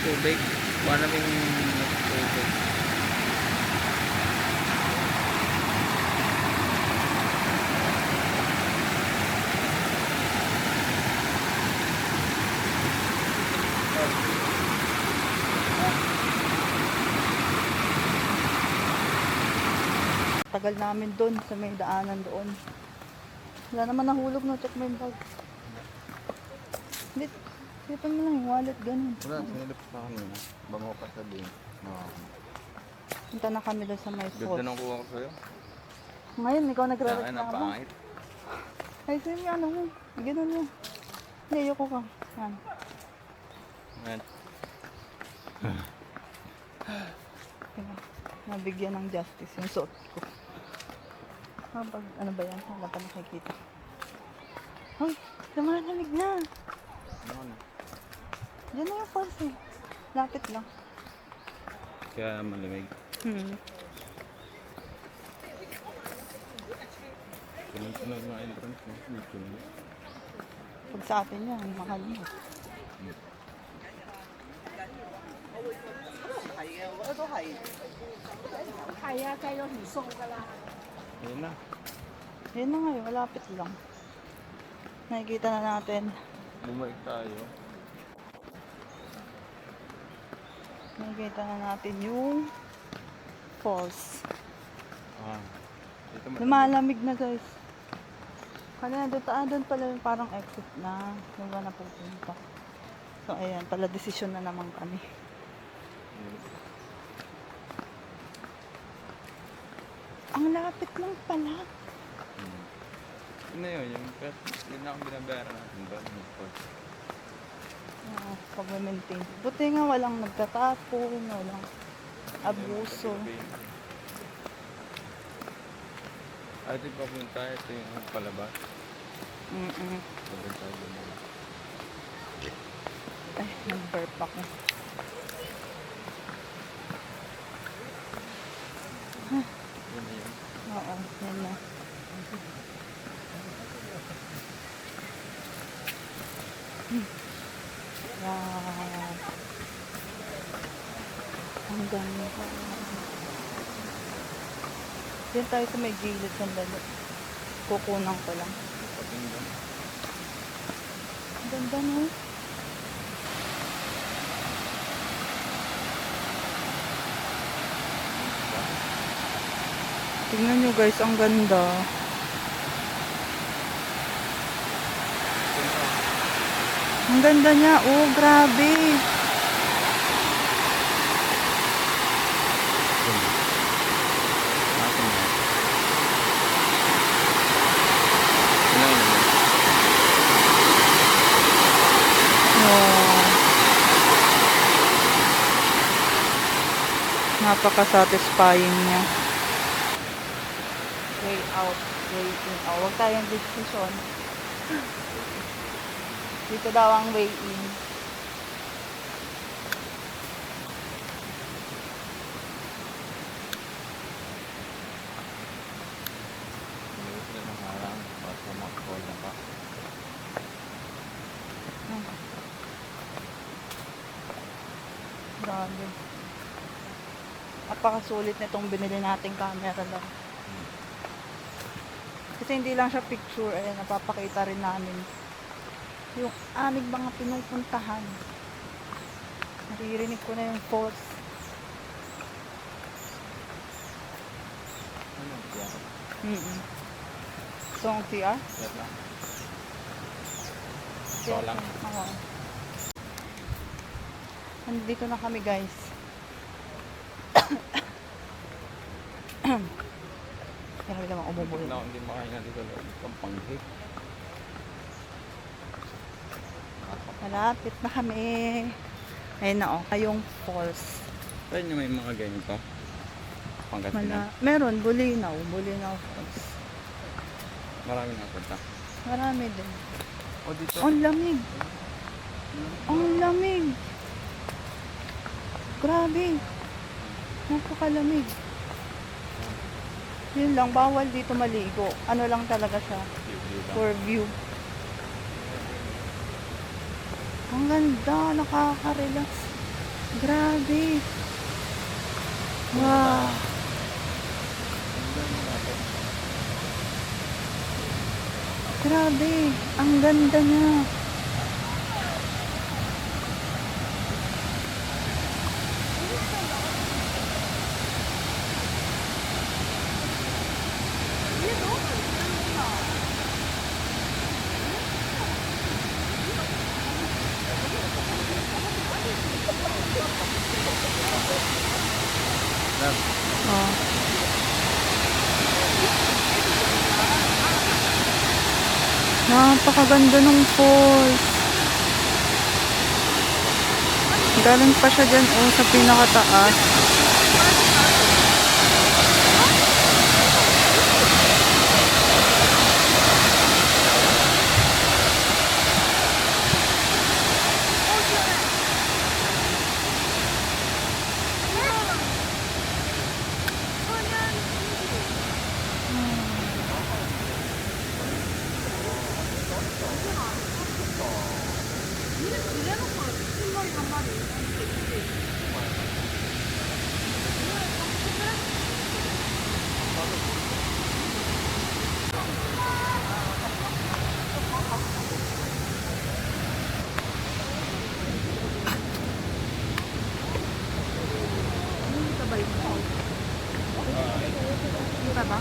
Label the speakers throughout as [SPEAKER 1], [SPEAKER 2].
[SPEAKER 1] tubig. Kuha namin tubig.
[SPEAKER 2] Tagal namin doon sa may daanan doon. Wala naman nahulog na, check mo yung bag. Sipan mo lang yung wallet, ganun.
[SPEAKER 1] Wala, sinilip pa kanina. Ba mo pa sabihin?
[SPEAKER 2] Punta na kami doon sa may
[SPEAKER 1] Ganda
[SPEAKER 2] falls.
[SPEAKER 1] nang kuha ko sa'yo.
[SPEAKER 2] Ngayon, ikaw
[SPEAKER 1] Saan ang
[SPEAKER 2] nagre-reklamo.
[SPEAKER 1] pangit?
[SPEAKER 2] Ay, sa'yo yung ano mo. Ganun mo. Hindi, ayoko ka. Yan.
[SPEAKER 1] Ayan.
[SPEAKER 2] Diba? Nabigyan ng justice yung suot ko. Ano ba yan? Wala pa nakikita. Hoy, lumalamig na.
[SPEAKER 1] Ano na?
[SPEAKER 2] Diyan na yung falls eh. Lapit lang.
[SPEAKER 1] Kaya malamig. Sunod na entrance mo.
[SPEAKER 2] Pag sa atin yan, mahal mo.
[SPEAKER 1] Ayun na.
[SPEAKER 2] Yan na ngayon, malapit lang. Nakikita na natin.
[SPEAKER 1] Bumalik tayo.
[SPEAKER 2] Nakikita na natin yung falls.
[SPEAKER 1] Dito
[SPEAKER 2] Lumalamig na guys. Kanina doon pala yung parang exit na. Doon ba napupunta. So ayan, pala desisyon na naman kami. Ang lapit lang pala.
[SPEAKER 1] Ano yun? Yun na akong binabayaran natin ba?
[SPEAKER 2] Pag-maintain. Buti nga walang nagtatapon, walang abuso.
[SPEAKER 1] Ay, ito yung papunta. Ito yung palabas. Papunta tayo doon.
[SPEAKER 2] Ay, nag-burp ako.
[SPEAKER 1] Yun na yun.
[SPEAKER 2] Oo, yan na. Wow. Ang ganda. Yan tayo sa may gilid. Sandali. Kukunan ko lang.
[SPEAKER 1] Patinggan.
[SPEAKER 2] Ang ganda no? Tingnan nyo guys, ang ganda. Ang ganda niya. Oh, grabe. Napaka-satisfying niya. Way out, way in. Oh, huwag tayong decision. Dito daw ang way in. Grabe. Napakasulit nitong binili nating camera lang. Kasi hindi lang siya picture, ayan, napapakita rin namin yung aming mga pinupuntahan. Naririnig ko na yung falls. So, ang TR?
[SPEAKER 1] Ito lang.
[SPEAKER 2] Oo. Nandito na kami guys. Pero naman umubuhin.
[SPEAKER 1] Hindi makain dito lang. Pampanghi.
[SPEAKER 2] Malapit na kami. Ayun na oh, kayong falls.
[SPEAKER 1] Saan nyo may mga ganito? Pangasinan?
[SPEAKER 2] Meron, Bulinaw Falls.
[SPEAKER 1] Marami na punta.
[SPEAKER 2] Marami din.
[SPEAKER 1] O dito.
[SPEAKER 2] Ang lamig. Ang lamig. Grabe. Napakalamig. Yun lang, bawal dito maligo. Ano lang talaga siya. For view. Ang ganda, nakaka-relax. Grabe. Wow. Grabe. Ang ganda niya. Oh. Napakaganda ng falls. Galing pa siya dyan sa pinakataas. Hindi pa ba?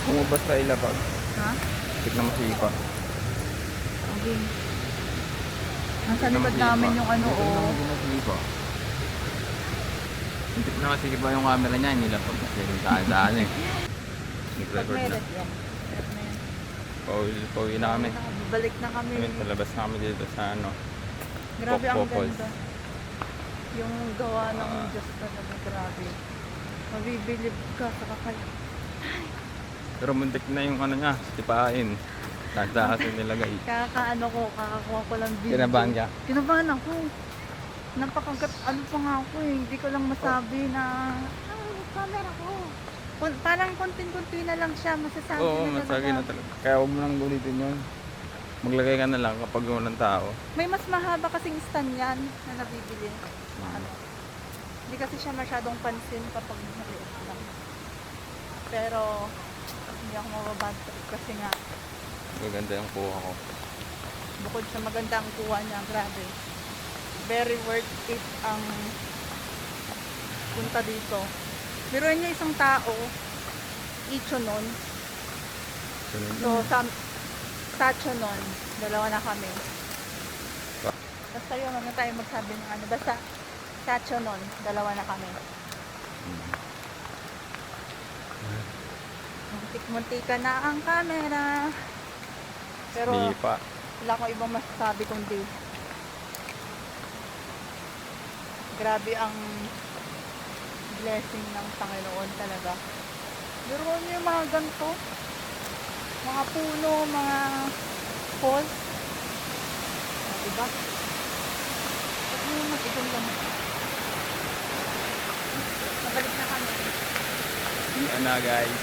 [SPEAKER 1] Kumubas sa ilapag.
[SPEAKER 2] Ha?
[SPEAKER 1] Tignan mo sipa.
[SPEAKER 2] Okay. Nasa likod namin yung ano
[SPEAKER 1] Sipa. Hindi na kasi iba yung camera niya, nilapag kasi yung daan eh. Nag-record na.
[SPEAKER 2] Meron yan. Meron na yan.
[SPEAKER 1] Pauwi na kami.
[SPEAKER 2] Balik na kami.
[SPEAKER 1] Ayun, palabas na kami dito sa ano.
[SPEAKER 2] Grabe ang
[SPEAKER 1] Pokpokos.
[SPEAKER 2] ganda. Yung gawa ng Diyos talaga. Grabe. Mabibilib ka sa kakaya.
[SPEAKER 1] Pero muntik na yung ano niya, tipain. Tanda kasi nilagay.
[SPEAKER 2] Kakaano ko, kakakuha ko lang video.
[SPEAKER 1] Kinabahan ka?
[SPEAKER 2] Kinabahan ako. Napakagat, ano pa nga ako eh. Hindi ko lang masabi na, camera ko. Parang konting-konti na lang siya, masasabi
[SPEAKER 1] Oo,
[SPEAKER 2] na
[SPEAKER 1] masagi na talaga. Kaya huwag mo nang gulitin yun. Maglagay ka na lang kapag walang tao.
[SPEAKER 2] May mas mahaba kasing stand yan na nabibili. Ano. Hindi kasi siya masyadong pansin kapag maliit lang. Pero, hindi ako mababad trip kasi nga,
[SPEAKER 1] Maganda yung kuha ko.
[SPEAKER 2] bukod sa maganda ang kuha niya, grabe. Very worth it ang punta dito. Biruin niya isang tao, icho nun. So, Sacho nun, dalawa na kami. Basta yun, na tayo magsabi ng ano. Basta, Sacho nun, dalawa na kami. Muntik-muntika na ang camera. Pero,
[SPEAKER 1] Di pa.
[SPEAKER 2] wala akong ibang masasabi kundi grabe ang blessing ng Panginoon talaga. Pero niyo yung mga ganito, mga puno, mga falls, diba? Huwag mo mag-ibang lang. Nabalik na kami.
[SPEAKER 1] Yan na guys.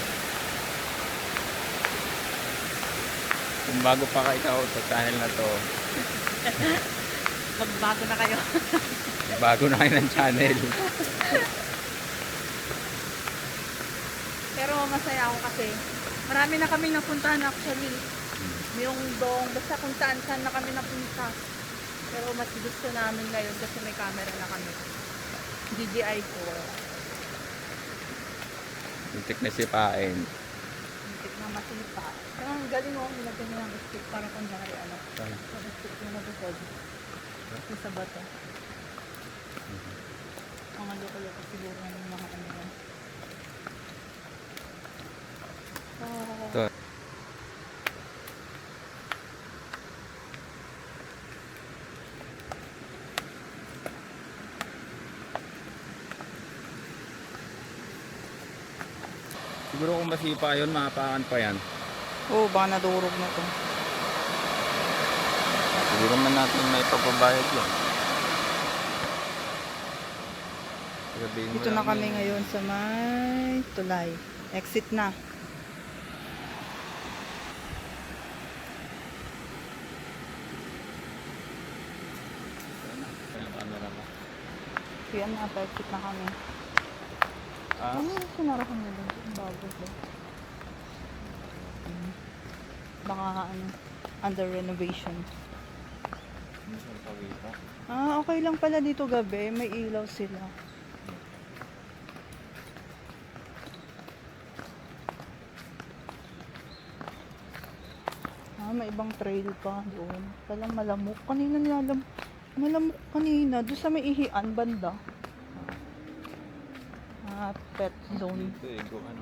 [SPEAKER 1] Kung bago pa ka ikaw sa channel na to,
[SPEAKER 2] Magbago na kayo.
[SPEAKER 1] bago na kayo ng channel.
[SPEAKER 2] Pero masaya ako kasi marami na kami napuntahan actually. Yung dong, basta kung saan na kami napunta. Pero mas gusto namin ngayon kasi may camera na kami. DJI 4.
[SPEAKER 1] Muntik na sipain.
[SPEAKER 2] Muntik na masipa. Pero ang galing mo, nilagyan niya ng stick para kunyari ano.
[SPEAKER 1] Saan?
[SPEAKER 2] Yung stick yung nabusog. Yung sa bato. Mga loko-loko siguro ng mga ano yan.
[SPEAKER 1] Ito. Siguro kung masipa yun, maapakan pa yan.
[SPEAKER 2] Oo, baka nadurog na to.
[SPEAKER 1] Siguro man natin may pagbabayad yun. Sabihin mo
[SPEAKER 2] Dito na
[SPEAKER 1] lang
[SPEAKER 2] kami
[SPEAKER 1] yun.
[SPEAKER 2] ngayon sa may tulay. Exit na.
[SPEAKER 1] Yung camera mo.
[SPEAKER 2] Kaya na, exit na kami.
[SPEAKER 1] Ah,
[SPEAKER 2] Ano yung sinarahan nila? Bago ba? Baka ano, under renovation.
[SPEAKER 1] minsan pawita.
[SPEAKER 2] Ah, okay lang pala dito gabi. May ilaw sila. Ah, may ibang trail pa doon. Palang malamok. Kanina nilalam. Malamok kanina. Doon sa may ihian banda. Ah, pet zone.
[SPEAKER 1] Dito eh, kung ano.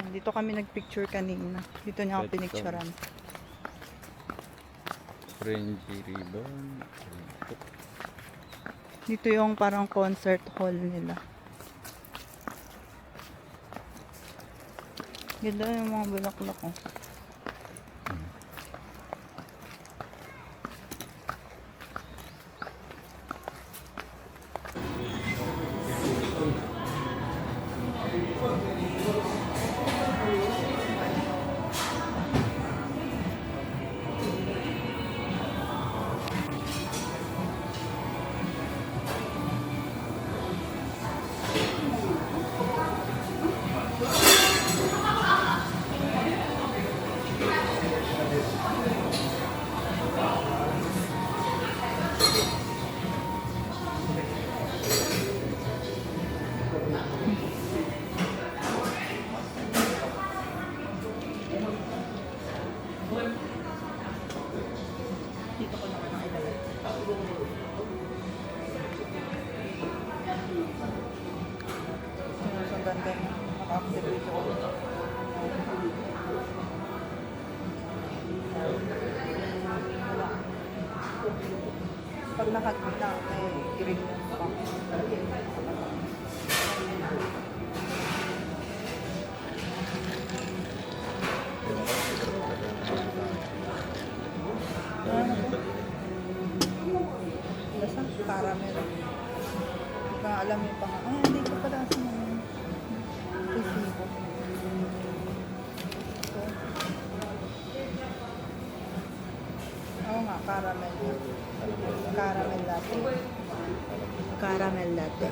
[SPEAKER 2] Dito kami nagpicture kanina. Dito niya ako
[SPEAKER 1] Pet zone.
[SPEAKER 2] pinicturean.
[SPEAKER 1] Frenzy ribbon.
[SPEAKER 2] Dito yung parang concert hall nila. Ganda yung mga bulaklak ko. Dito ko naman ang ilagay. Ang ganda niya. Naka-activate ako. Wala. Pag nakagina, may green na pa. Basta caramel. Hindi ko alam yung pang... Ay, hindi ko pala sa mga resibo. Ito. Oo nga, caramel. Caramel latte. Caramel latte.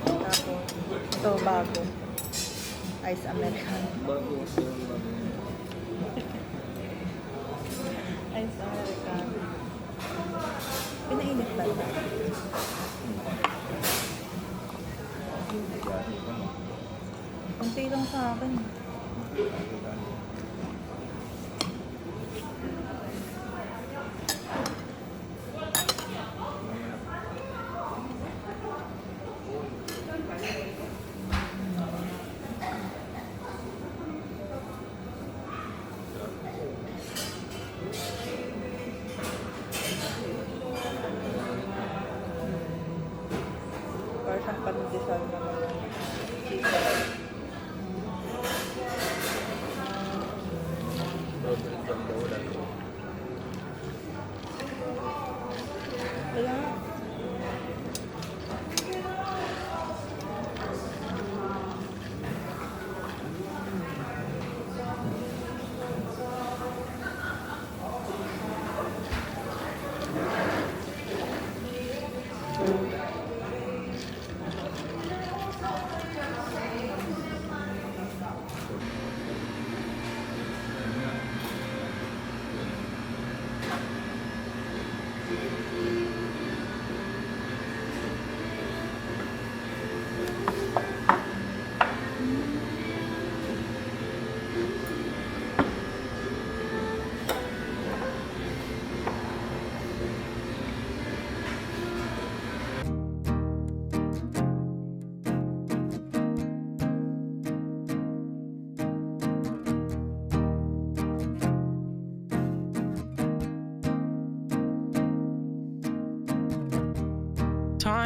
[SPEAKER 2] Tapos, ito bago. Ice Americano.
[SPEAKER 1] Bago kasi yung bago.
[SPEAKER 2] Ice Americano. Pinainit ba ito? Kunti lang sa akin. Para siyang pandesal naman.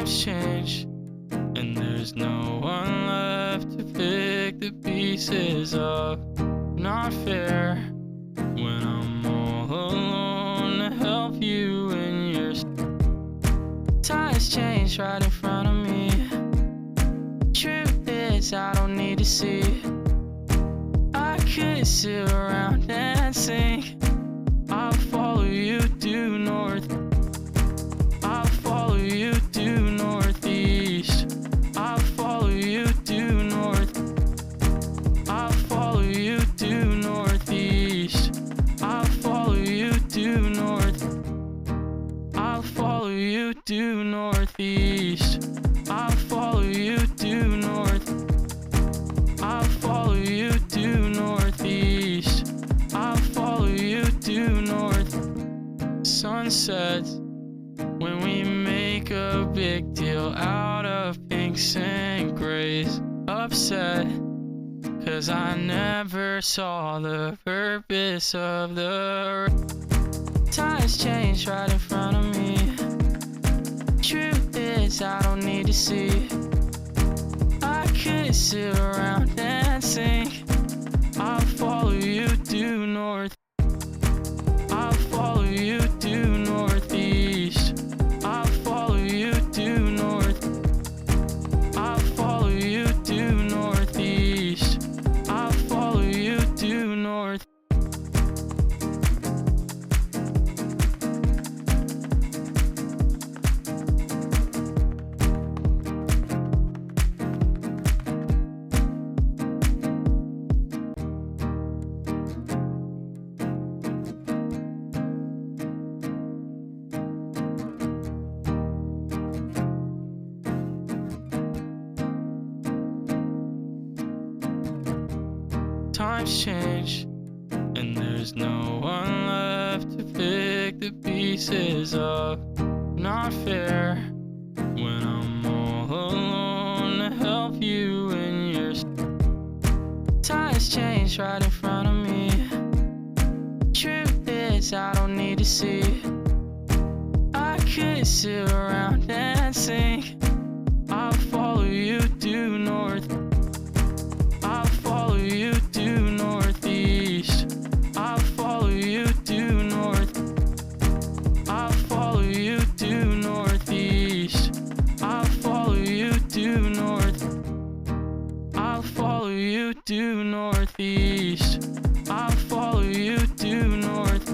[SPEAKER 1] Times change, and there's no one left to pick the pieces up. Not fair when I'm all alone to help you in your times change right in front of me. Truth is, I don't need to see. I could sit around and sing. I'll follow you due north. I'll follow you due northeast. I'll follow you due north. I'll follow you due northeast. I'll follow you due north. I'll follow you due northeast. I'll follow you due north. I'll follow you due northeast. I'll follow you due north. Sunsets when we make a big deal out of pinks and grays. Upset 'cause I never saw the purpose of the times change right in front of me. Truth is, I don't need to see. I could sit around and sing. I'll follow you due north. I'll follow you due northeast. I'll follow you due north. I'll follow you due northeast. I'll follow you due north. Times change, and there's no one left to pick the pieces up. Not fair when I'm all alone to help you in your times change right in front of me. Truth is, I don't need to see. I could sit around and sing. I'll follow you due north. I'll follow you due northeast. I'll follow you due north. I'll follow you due northeast. I'll follow you due north. I'll follow you due northeast. I'll follow you due north.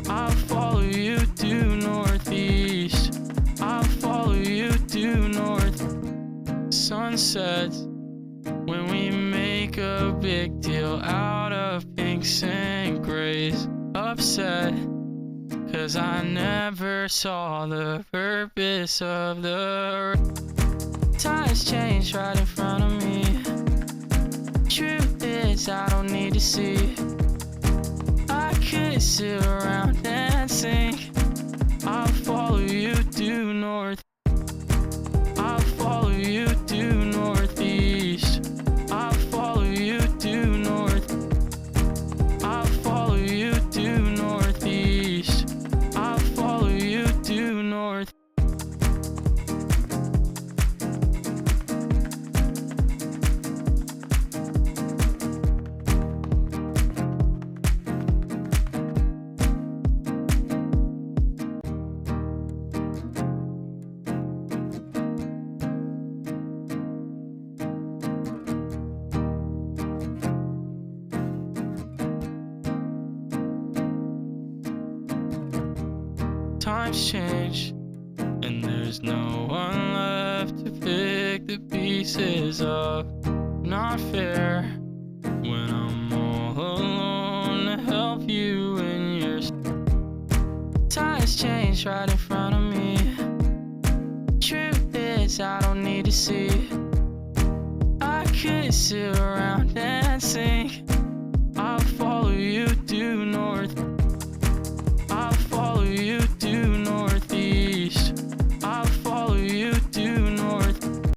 [SPEAKER 1] I'll follow you due northeast. I'll follow you due north. Sunsets when we make a big deal out of pinks and grays. Upset 'cause I never saw the purpose of the times change right in front of me. Truth is, I don't need to see. I could sit around and sing. I'll follow you due north. I'll follow you due northeast. I'll follow you due north. I'll follow you due northeast. I'll follow you due north. Times change, and there's no one left to pick the pieces up. Not fair when I'm all alone to help you in your times change right in front of me. Truth is, I don't need to see. I could sit around and sing.